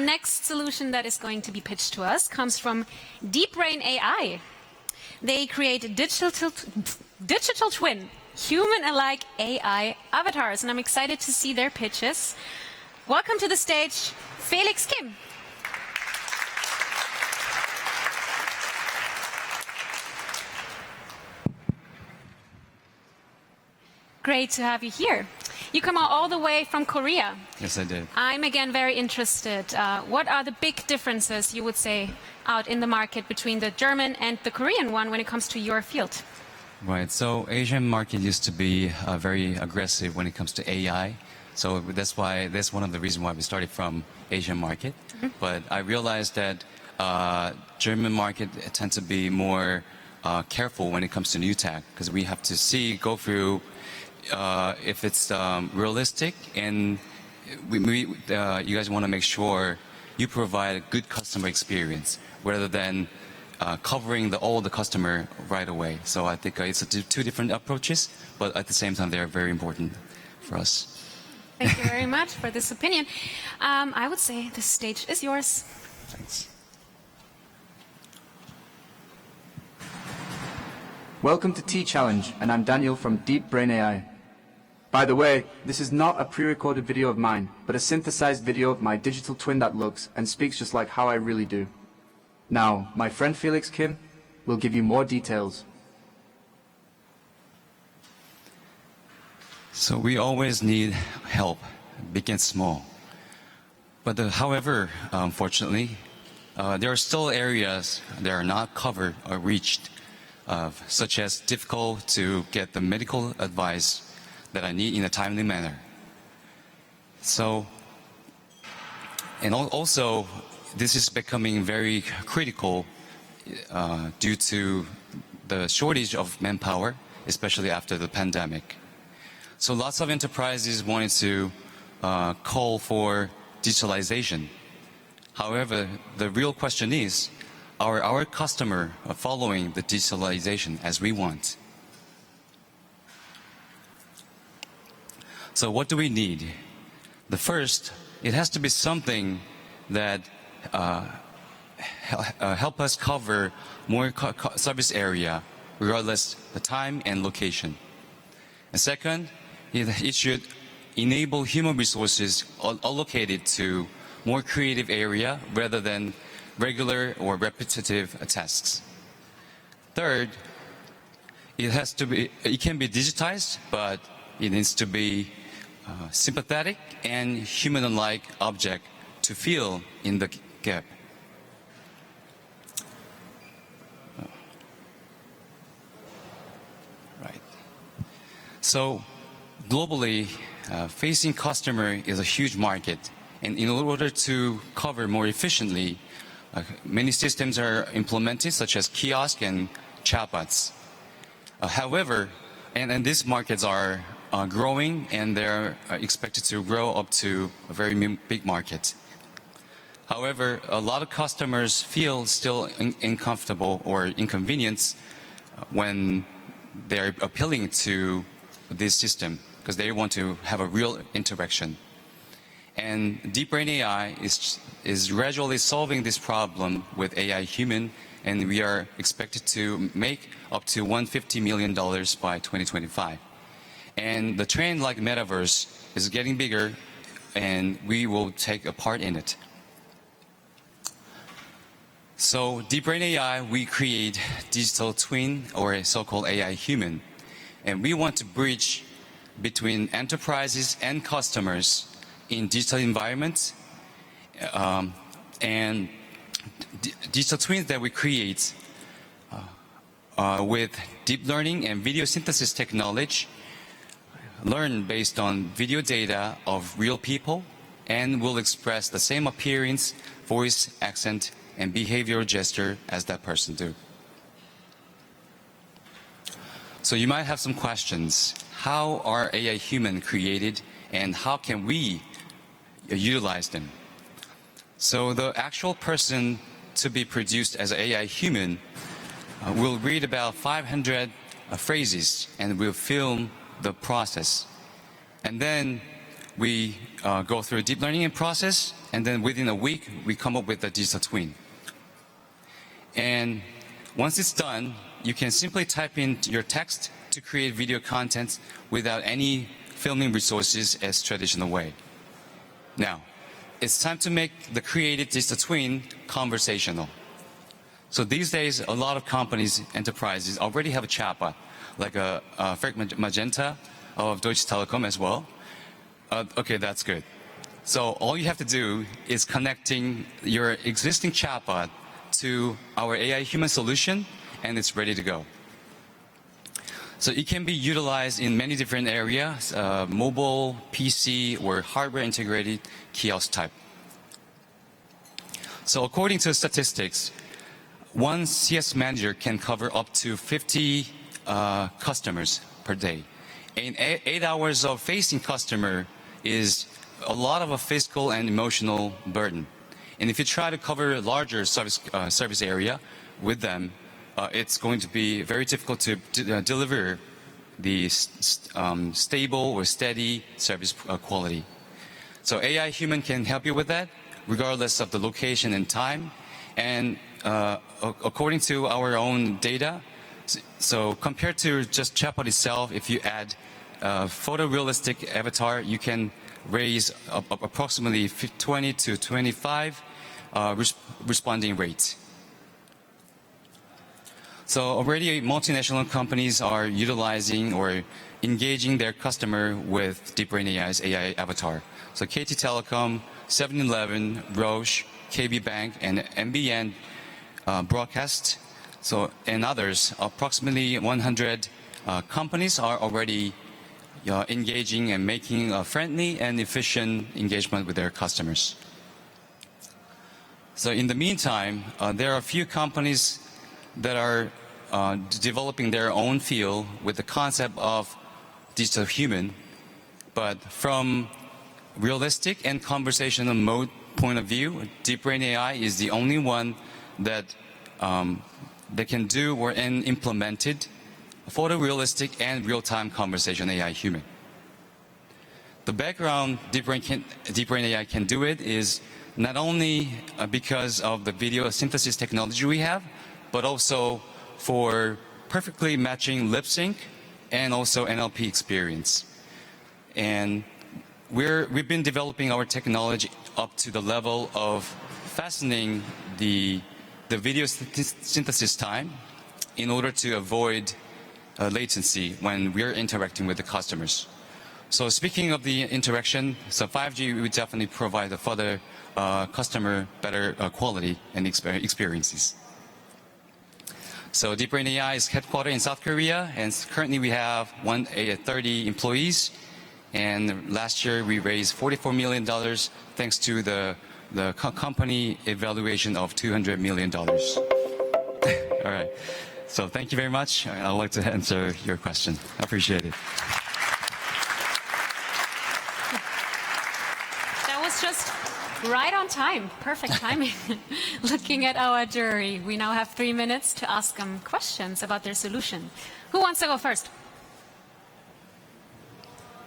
next solution that is going to be pitched to us comes from 딥브레인AI. They create a digital twin, human-alike AI avatars, and I'm excited to see their pitches. Welcome to the stage, Felix Kim. Great to have you here. You come all the way from Korea. Yes, I did. I'm again very interested. What are the big differences, you would say, out in the market between the German and the Korean one when it comes to your field? Right. So Asian market used to be very aggressive when it comes to AI. So that's one of the reasons why we started from Asian market. Mm-hmm. But I realized that German market tends to be more careful when it comes to new tech, because we have to go through if it's realistic, and you guys want to make sure you provide a good customer experience rather than covering all the customer right away. So I think it's two different approaches, but at the same time they're very important for us. Thank you very much for this opinion. I would say the stage is yours. Thanks. Welcome to T-Challenge, and I'm Daniel from 딥브레인AI. By the way, this is not a pre-recorded video of mine, but a synthesized video of my digital twin that looks and speaks just like how I really do. Now, my friend Felix Kim will give you more details. So we always need help, big and small. But however, unfortunately, there are still areas that are not covered or reached, such as difficult to get the medical advice that I need in a timely manner. So, and also, this is becoming very critical due to the shortage of manpower, especially after the pandemic. So lots of enterprises wanted to call for digitalization. However, the real question is, are our customers following the digitalization as we want? So what do we need? The first, it has to be something that help us cover more service area, regardless the time and location. And second, it should enable human resources allocated to more creative area rather than regular or repetitive tasks. Third, it can be digitized, but it needs to be sympathetic and human-like object to fill in the gap. Right. So globally, facing customer is a huge market, and in order to cover more efficiently, many systems are implemented, such as kiosk and chatbots. However, and these markets are growing, and they're expected to grow up to a very big market. However, a lot of customers feel still uncomfortable or inconvenienced when they're appealing to this system, because they want to have a real interaction. And 딥브레인AI is gradually solving this problem with AI human, and we are expected to make up to $150 million by 2025. And the trend like metaverse is getting bigger, and we will take a part in it. So 딥브레인AI, we create digital twin, or a so-called AI human, and we want to bridge between enterprises and customers in digital environments, and digital twins that we create with deep learning and video synthesis technology, learn based on video data of real people, and will express the same appearance, voice, accent, and behavioral gesture as that person do. So you might have some questions. How are AI human created, and how can we utilize them? So the actual person to be produced as an AI human will read about 500 phrases and will film the process. And then we go through a deep learning process, and then within a week, we come up with a digital twin. And once it's done, you can simply type in your text to create video content without any filming resources as traditional way. Now, it's time to make the created digital twin conversational. So these days, a lot of companies, enterprises already have a chatbot, like a Frank Magenta of Deutsche Telekom as well. Okay, that's good. So all you have to do is connecting your existing chatbot to our AI human solution, and it's ready to go. So it can be utilized in many different areas, mobile, PC, or hardware integrated kiosk type. So according to statistics, one CS manager can cover up to 50 customers per day. And 8 hours of facing customer is a lot of a physical and emotional burden. And if you try to cover a larger service area with them, it's going to be very difficult to deliver the stable or steady service quality. So AI human can help you with that, regardless of the location and time. And according to our own data, so compared to just chatbot itself, if you add photorealistic avatar, you can raise approximately 20 to 25 responding rates. So already multinational companies are utilizing or engaging their customer with 딥브레인AI's AI avatar. So KT Telecom, 7-Eleven, Roche, KB Bank, and MBN Broadcast, and others, approximately 100 companies are already engaging and making a friendly and efficient engagement with their customers. So in the meantime, there are a few companies that are developing their own field with the concept of digital human, but from realistic and conversational mode point of view, 딥브레인AI is the only one that can do or implemented photorealistic and real-time conversation AI human. The background 딥브레인AI can do it is not only because of the video synthesis technology we have, but also for perfectly matching lip sync and also NLP experience. And we've been developing our technology up to the level of fastening the video synthesis time in order to avoid latency when we're interacting with the customers. So speaking of the interaction, so 5G would definitely provide a further customer better quality and experiences. So 딥브레인AI is headquartered in South Korea, and currently we have 30 employees. And last year we raised $44 million thanks to the company evaluation of $200 million. All right. So thank you very much. I'd like to answer your question. I appreciate it. That was just right on time. Perfect timing. Looking at our jury, we now have 3 minutes to ask them questions about their solution. Who wants to go first?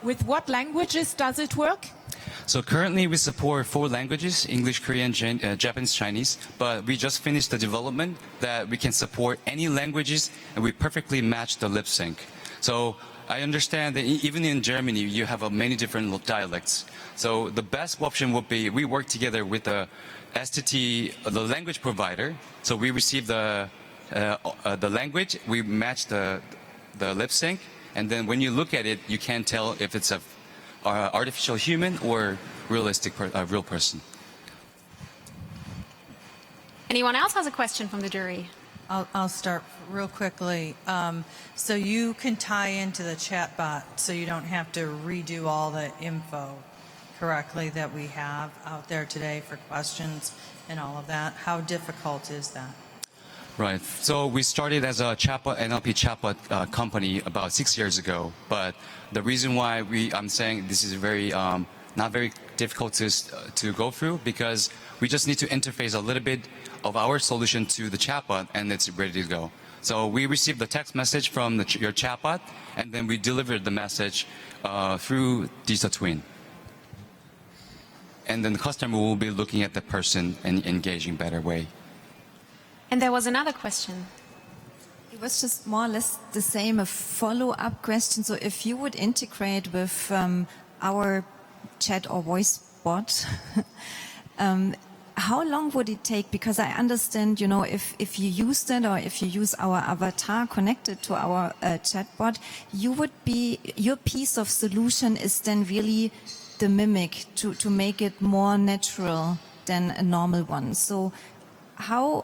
With what languages does it work? So currently we support 4 languages, English, Korean, Japanese, Chinese, but we just finished the development that we can support any languages and we perfectly match the lip sync. So I understand that even in Germany you have many different dialects. So the best option would be we work together with the STT, the language provider. So we receive the language, we match the lip sync, and then when you look at it, you can tell if it's a artificial human or realistic real person. Anyone else has a question from the jury? I'll start real quickly. So you can tie into the chatbot so you don't have to redo all the info correctly that we have out there today for questions and all of that. How difficult is that? Right. So we started as a chatbot, NLP chatbot company about 6 years ago. But the reason why I'm saying this is very not very difficult to go through because we just need to interface a little bit of our solution to the chatbot and it's ready to go. So we receive the text message from your chatbot and then we deliver the message through digital twin. and then the customer will be looking at the person and engaging better way. And there was another question. It was just more or less the same, a follow-up question. So if you would integrate with our chat or voice bot, how long would it take? Because I understand, if you use that or if you use our avatar connected to our chatbot, your piece of solution is then really the mimic to make it more natural than a normal one. So how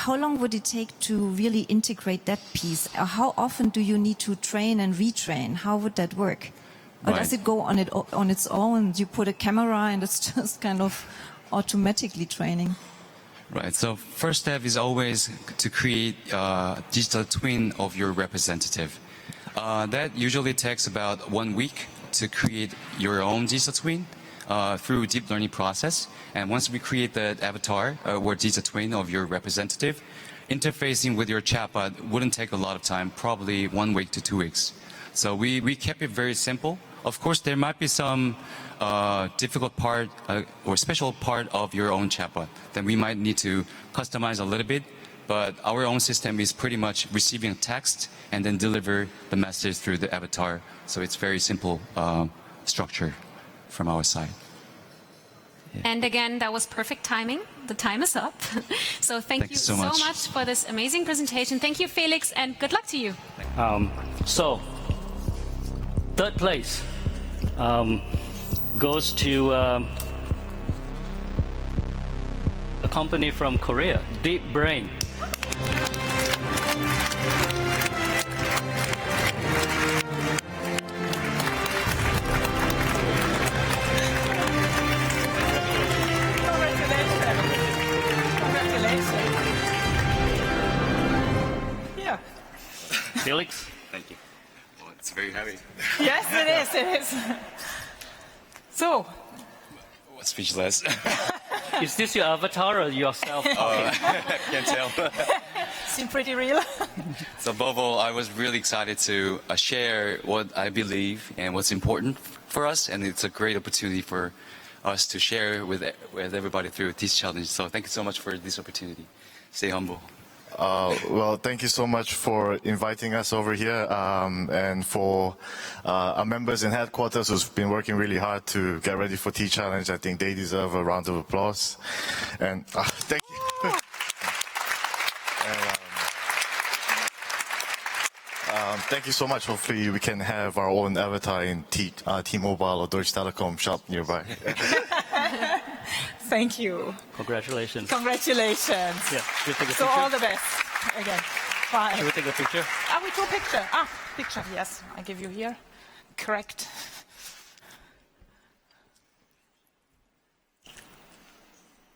long would it take to really integrate that piece? Or how often do you need to train and retrain? How would that work? Or does it go on its own? You put a camera and it's just kind of automatically training? Right. So first step is always to create a digital twin of your representative. That usually takes about 1 week to create your own digital twin through deep learning process. And once we create that avatar or digital twin of your representative, interfacing with your chatbot wouldn't take a lot of time, probably 1 week to 2 weeks. So we kept it very simple. Of course, there might be some difficult part or special part of your own chatbot that we might need to customize a little bit, but our own system is pretty much receiving text and then deliver the message through the avatar. So it's very simple structure from our side. Yeah. And again, that was perfect timing. The time is up. So thank you so much for this amazing presentation. Thank you, Felix, and good luck to you. So, third place goes to a company from Korea, 딥브레인. Felix? Thank you. Well, it's very heavy. Yes, it is. So, Speechless. Is this your avatar or yourself? Can't tell. seem pretty real. So above all, I was really excited to share what I believe and what's important for us, and it's a great opportunity for us to share with everybody through this challenge. So thank you so much for this opportunity. Stay humble. Well, thank you so much for inviting us over here, and for our members in headquarters who've been working really hard to get ready for T-Challenge. I think they deserve a round of applause. And thank you. And, thank you so much. Hopefully we can have our own avatar in T-Mobail or Deutsche Telekom shop nearby. Thank you. Congratulations. Congratulations. Yeah, should we take a So picture? all the best. Again. Bye. Should we take a picture? We do a picture. Picture, yes. I give you here. Correct.